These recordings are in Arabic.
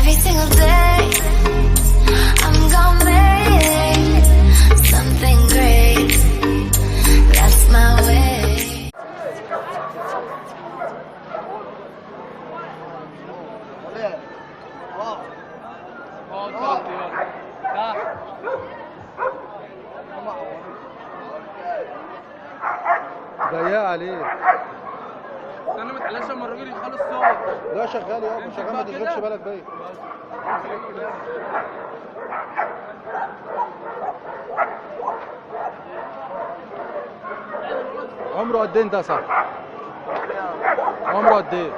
every single day. I'm gonna make something great. That's my way. ضيقة عليه. انا ما تقلقش لما الراجل يخلص صوت. لا شغال يابا شغال، ما تشغلش بالك بيا. عمره قد ايه انت يا صاحبي؟ عمره قد ايه؟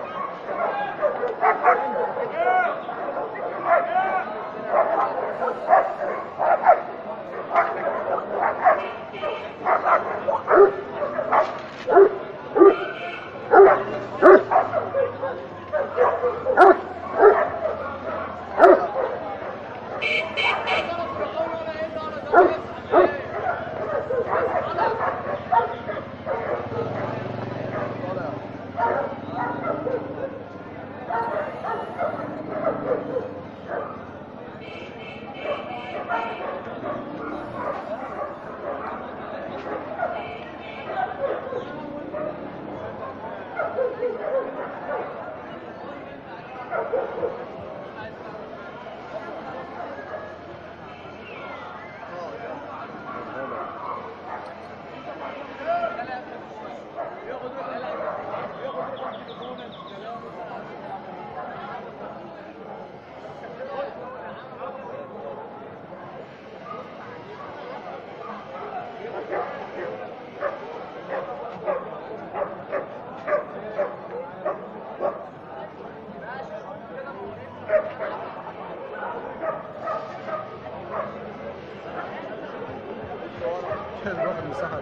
واخد مساحة.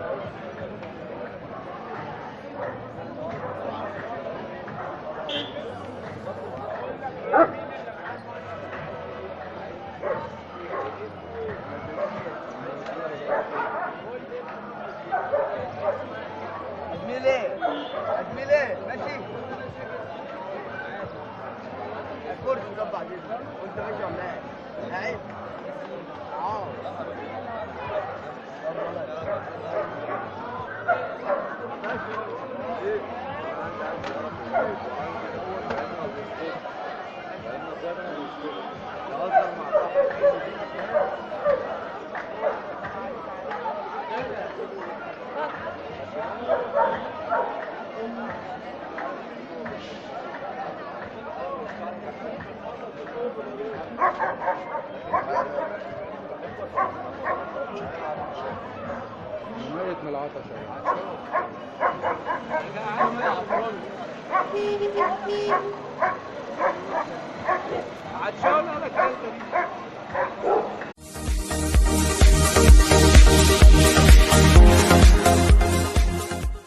أجملي ماشي. الكرسي مربع جدا وأنت ماشي عمال. أهي. ميت من العطش. عطشان ولا كلب؟